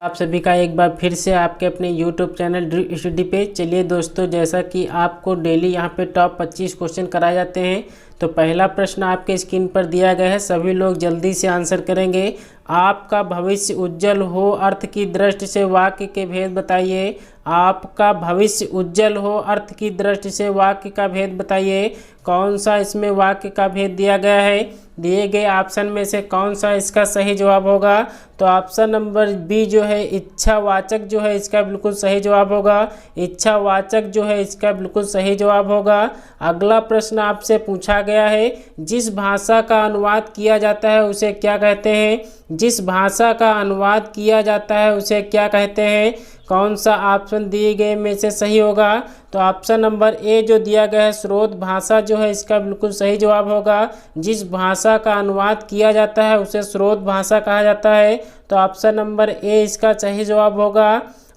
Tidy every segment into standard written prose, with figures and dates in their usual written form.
आप सभी का एक बार फिर से आपके अपने YouTube चैनल ड्रीम स्टडी पे। चलिए दोस्तों, जैसा कि आपको डेली यहाँ पे टॉप 25 क्वेश्चन कराए जाते हैं, तो पहला प्रश्न आपके स्क्रीन पर दिया गया है। सभी लोग जल्दी से आंसर करेंगे। आपका भविष्य उज्जवल हो अर्थ की दृष्टि से वाक्य के भेद बताइए। आपका भविष्य उज्जवल हो अर्थ की दृष्टि से वाक्य का भेद बताइए। कौन सा इसमें वाक्य का भेद दिया गया है? दिए गए ऑप्शन में से कौन सा इसका सही जवाब होगा? तो ऑप्शन नंबर बी जो है इच्छावाचक जो है इसका बिल्कुल सही जवाब होगा। इच्छावाचक जो है इसका बिल्कुल सही जवाब होगा। अगला प्रश्न आपसे पूछा गया है, जिस भाषा का अनुवाद किया जाता है उसे क्या कहते हैं? जिस भाषा का अनुवाद किया जाता है उसे क्या कहते हैं? कौन सा ऑप्शन दिए गए में से सही होगा? तो ऑप्शन नंबर ए जो दिया गया है स्रोत भाषा जो है इसका बिल्कुल सही जवाब होगा। जिस भाषा का अनुवाद किया जाता है उसे स्रोत भाषा कहा जाता है। तो ऑप्शन नंबर ए इसका सही जवाब होगा।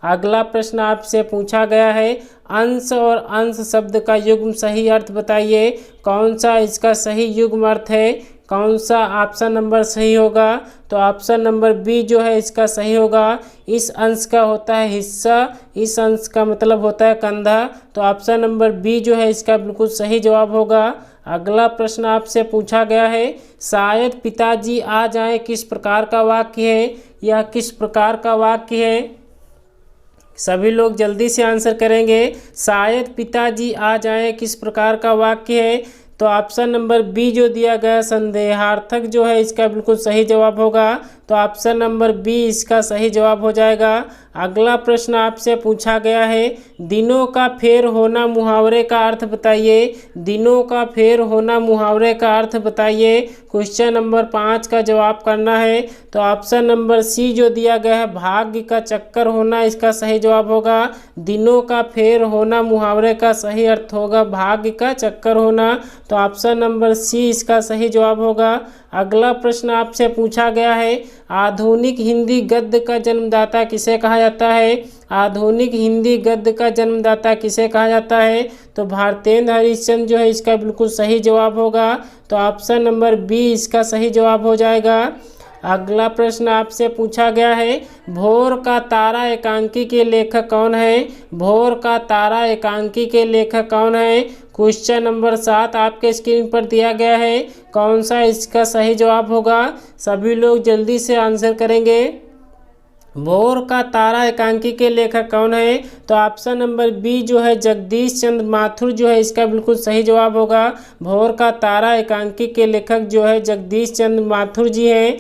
अगला प्रश्न आपसे पूछा गया है, अंश और अंश शब्द का युग्म सही अर्थ बताइए। कौन सा इसका सही युग्म अर्थ है? कौन सा ऑप्शन नंबर सही होगा? तो ऑप्शन नंबर बी जो है इसका सही होगा। इस अंश का होता है हिस्सा, इस अंश का मतलब होता है कंधा। तो ऑप्शन नंबर बी जो है इसका बिल्कुल सही जवाब होगा। अगला प्रश्न आपसे पूछा गया है, शायद पिताजी आ जाएं किस प्रकार का वाक्य है? यह किस प्रकार का वाक्य है? सभी लोग जल्दी से आंसर करेंगे। शायद पिताजी आ जाएं किस प्रकार का वाक्य है? तो ऑप्शन नंबर बी जो दिया गया संदेहार्थक जो है इसका बिल्कुल सही जवाब होगा। तो ऑप्शन नंबर बी इसका सही जवाब हो जाएगा। अगला प्रश्न आपसे पूछा गया है, दिनों का फेर होना मुहावरे का अर्थ बताइए। दिनों का फेर होना मुहावरे का अर्थ बताइए। क्वेश्चन नंबर 5 का जवाब करना है। तो ऑप्शन नंबर सी जो दिया गया है भाग्य का चक्कर होना इसका सही जवाब होगा। दिनों का फेर होना मुहावरे का सही अर्थ होगा भाग्य का चक्कर होना। तो ऑप्शन नंबर सी इसका सही जवाब होगा। अगला प्रश्न आपसे पूछा गया है, आधुनिक हिंदी गद्य का जन्मदाता किसे कहा जाता है? आधुनिक हिंदी गद्य का जन्मदाता किसे कहा जाता है? तो भारतेंद्र हरिश्चंद्र जो है इसका बिल्कुल सही जवाब होगा। तो ऑप्शन नंबर बी इसका सही जवाब हो जाएगा। अगला प्रश्न आपसे पूछा गया है, भोर का तारा एकांकी के लेखक कौन है? भोर का तारा एकांकी के लेखक कौन है? क्वेश्चन नंबर 7 आपके स्क्रीन पर दिया गया है। कौन सा इसका सही जवाब होगा? सभी लोग जल्दी से आंसर करेंगे। भोर का तारा एकांकी के लेखक कौन है? तो ऑप्शन नंबर बी जो है जगदीश चंद्र माथुर जो है इसका बिल्कुल सही जवाब होगा। भोर का तारा एकांकी के लेखक जो है जगदीश चंद्र माथुर जी हैं।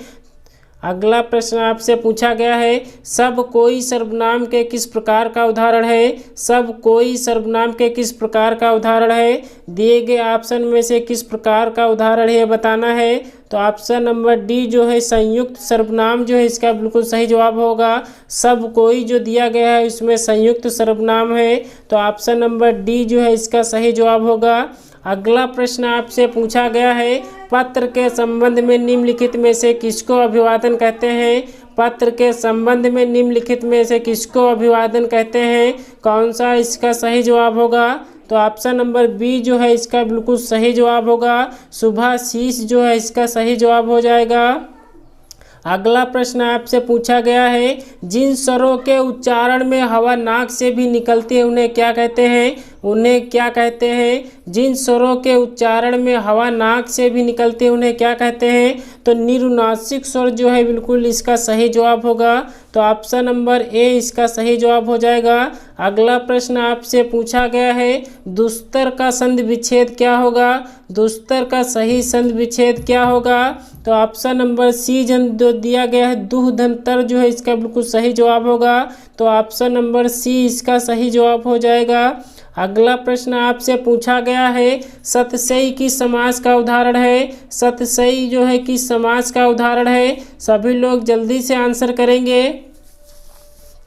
अगला प्रश्न आपसे पूछा गया है, सब कोई सर्वनाम के किस प्रकार का उदाहरण है? सब कोई सर्वनाम के किस प्रकार का उदाहरण है? दिए गए ऑप्शन में से किस प्रकार का उदाहरण है बताना है। तो ऑप्शन नंबर डी जो है संयुक्त सर्वनाम जो है इसका बिल्कुल सही जवाब होगा। सब कोई जो दिया गया है इसमें संयुक्त सर्वनाम है। तो ऑप्शन नंबर डी जो है इसका सही जवाब होगा। अगला प्रश्न आपसे पूछा गया है, पत्र के संबंध में निम्नलिखित में से किसको अभिवादन कहते हैं? पत्र के संबंध में निम्नलिखित में से किसको अभिवादन कहते हैं? कौन सा इसका सही जवाब होगा? तो ऑप्शन नंबर बी जो है इसका बिल्कुल सही जवाब होगा। शुभाशीष जो है इसका सही जवाब हो जाएगा। अगला प्रश्न आपसे पूछा गया है, जिन स्वरों के उच्चारण में हवा नाक से भी निकलती है उन्हें क्या कहते हैं? उन्हें क्या कहते हैं? जिन स्वरों के उच्चारण में हवा नाक से भी निकलती है उन्हें क्या कहते हैं? तो निरुनासिक स्वर जो है बिल्कुल इसका सही जवाब होगा। तो ऑप्शन नंबर ए इसका सही जवाब हो जाएगा। अगला प्रश्न आपसे पूछा गया है, दुस्तर का संधि विच्छेद क्या होगा? दुस्तर का सही संधि विच्छेद क्या होगा? तो ऑप्शन नंबर सी जो दिया गया है दुहदंतर जो है इसका बिल्कुल सही जवाब होगा। तो ऑप्शन नंबर सी इसका सही जवाब हो जाएगा। अगला प्रश्न आपसे पूछा गया है, सतसई किस समास का उदाहरण है? सतसई जो है किस समास का उदाहरण है? सभी लोग जल्दी से आंसर करेंगे।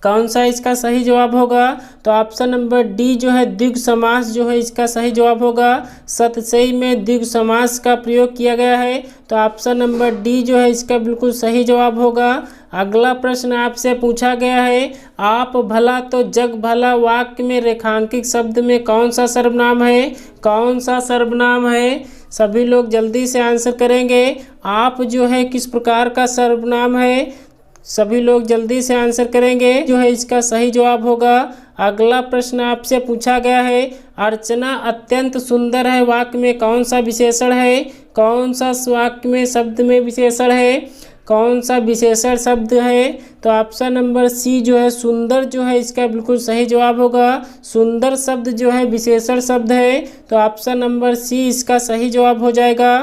कौन सा इसका सही जवाब होगा? तो ऑप्शन नंबर डी जो है द्विगु समास जो है इसका सही जवाब होगा। सतसई में द्विगु समास का प्रयोग किया गया है। तो ऑप्शन नंबर डी जो है इसका बिल्कुल सही जवाब होगा। अगला प्रश्न आपसे पूछा गया है, आप भला तो जग भला वाक्य में रेखांकित शब्द में कौन सा सर्वनाम है? कौन सा सर्वनाम है? सभी लोग जल्दी से आंसर करेंगे। आप जो है किस प्रकार का सर्वनाम है? सभी लोग जल्दी से आंसर करेंगे, जो है इसका सही जवाब होगा। अगला प्रश्न आपसे पूछा गया है, अर्चना अत्यंत सुंदर है वाक्य में कौन सा विशेषण है? कौन सा वाक्य में शब्द में विशेषण है? कौन सा विशेषण शब्द है? तो ऑप्शन नंबर सी जो है सुंदर जो है इसका बिल्कुल सही जवाब होगा। सुंदर शब्द जो है विशेषण शब्द है, तो ऑप्शन नंबर सी इसका सही जवाब हो जाएगा।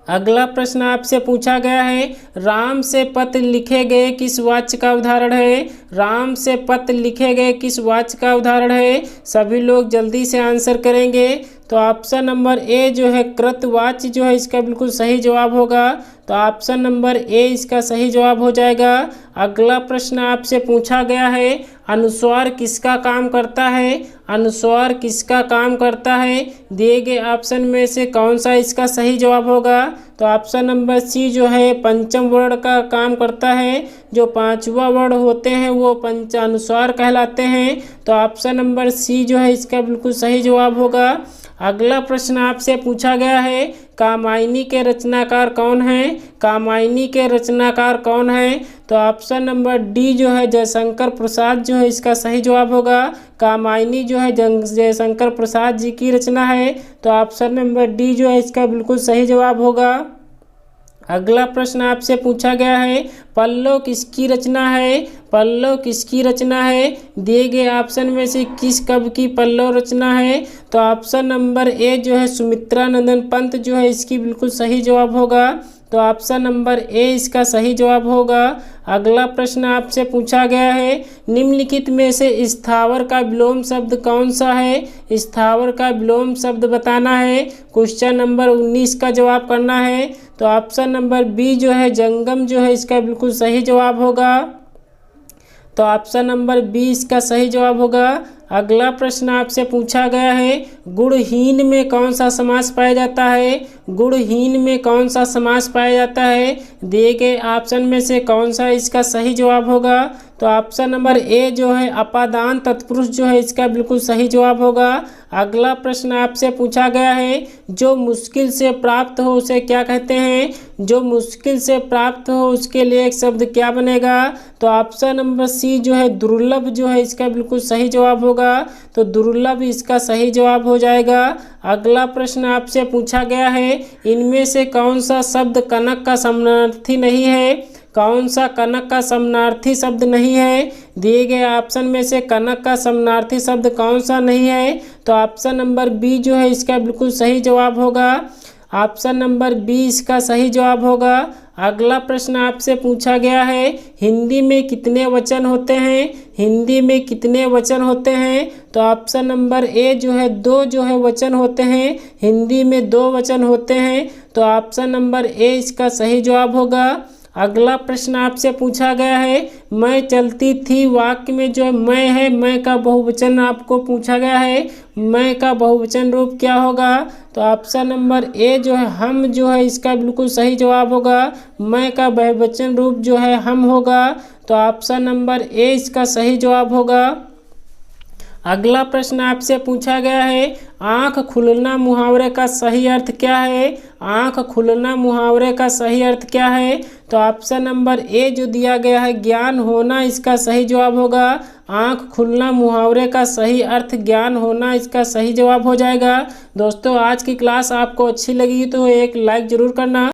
अगला प्रश्न आपसे पूछा गया है, राम से पत्र लिखे गए किस वाक्य का उदाहरण है? राम से पत्र लिखे गए किस वाक्य का उदाहरण है? सभी लोग जल्दी से आंसर करेंगे। तो ऑप्शन नंबर ए जो है कृतवाच्य जो है इसका बिल्कुल सही जवाब होगा। तो ऑप्शन नंबर ए इसका सही जवाब हो जाएगा। अगला प्रश्न आपसे पूछा गया है, अनुस्वार किसका काम करता है? अनुस्वार किसका काम करता है? दिए गए ऑप्शन में से कौन सा इसका सही जवाब होगा? तो ऑप्शन नंबर सी जो है पंचम वर्ण का काम करता है। जो पांचवा वर्ण होते हैं वो पंचानुस्वार कहलाते हैं। तो ऑप्शन नंबर सी जो है इसका बिल्कुल सही जवाब होगा। अगला प्रश्न आपसे पूछा गया है, कामायनी के रचनाकार कौन है? कामायनी के रचनाकार कौन है? तो ऑप्शन नंबर डी जो है जयशंकर प्रसाद जो है इसका सही जवाब होगा। कामायनी जो है जयशंकर प्रसाद जी की रचना है। तो ऑप्शन नंबर डी जो है इसका बिल्कुल सही जवाब होगा। अगला प्रश्न आपसे पूछा गया है, पल्लव किसकी रचना है? पल्लव किसकी रचना है? दिए गए ऑप्शन में से किस कवि की पल्लव रचना है? तो ऑप्शन नंबर ए जो है सुमित्रा नंदन पंत जो है इसकी बिल्कुल सही जवाब होगा। तो ऑप्शन नंबर ए इसका सही जवाब होगा। अगला प्रश्न आपसे पूछा गया है, निम्नलिखित में से स्थावर का विलोम शब्द कौन सा है? स्थावर का विलोम शब्द बताना है। क्वेश्चन नंबर 19 का जवाब करना है। तो ऑप्शन नंबर बी जो है जंगम जो है इसका बिल्कुल सही जवाब होगा। तो ऑप्शन नंबर बी इसका सही जवाब होगा। अगला प्रश्न आपसे पूछा गया है, गुणहीन में कौन सा समास पाया जाता है? गुणहीन में कौन सा समास पाया जाता है? दिए गए ऑप्शन में से कौन सा इसका सही जवाब होगा? तो ऑप्शन नंबर ए जो है अपादान तत्पुरुष जो है इसका बिल्कुल सही जवाब होगा। अगला प्रश्न आपसे पूछा गया है, जो मुश्किल से प्राप्त हो उसे क्या कहते हैं? जो मुश्किल से प्राप्त हो उसके लिए एक शब्द क्या बनेगा? तो ऑप्शन नंबर सी जो है दुर्लभ जो है इसका बिल्कुल सही जवाब होगा। तो दुर्लभ इसका सही जवाब हो जाएगा। अगला प्रश्न आपसे पूछा गया है, इनमें से कौन सा शब्द कनक का समानार्थी नहीं है? कौन सा कनक का समानार्थी शब्द नहीं है? दिए गए ऑप्शन में से कनक का समानार्थी शब्द कौन सा नहीं है? तो ऑप्शन नंबर बी जो है इसका बिल्कुल सही जवाब होगा। ऑप्शन नंबर बी इसका सही जवाब होगा। अगला प्रश्न आपसे पूछा गया है, हिंदी में कितने वचन होते हैं? हिंदी में कितने वचन होते हैं? तो ऑप्शन नंबर ए जो है 2 जो है वचन होते हैं। हिंदी में 2 वचन होते हैं। तो ऑप्शन नंबर ए इसका सही जवाब होगा। अगला प्रश्न आपसे पूछा गया है, मैं चलती थी वाक्य में जो मैं है, मैं का बहुवचन आपको पूछा गया है। मैं का बहुवचन रूप क्या होगा? तो ऑप्शन नंबर ए जो है हम जो है इसका बिल्कुल सही जवाब होगा। मैं का बहुवचन रूप जो है हम होगा। तो ऑप्शन नंबर ए इसका सही जवाब होगा। अगला प्रश्न आपसे पूछा गया है, आँख खुलना मुहावरे का सही अर्थ क्या है? आँख खुलना मुहावरे का सही अर्थ क्या है? तो ऑप्शन नंबर ए जो दिया गया है ज्ञान होना इसका सही जवाब होगा। आँख खुलना मुहावरे का सही अर्थ ज्ञान होना इसका सही जवाब हो जाएगा। दोस्तों आज की क्लास आपको अच्छी लगी तो एक लाइक ज़रूर करना।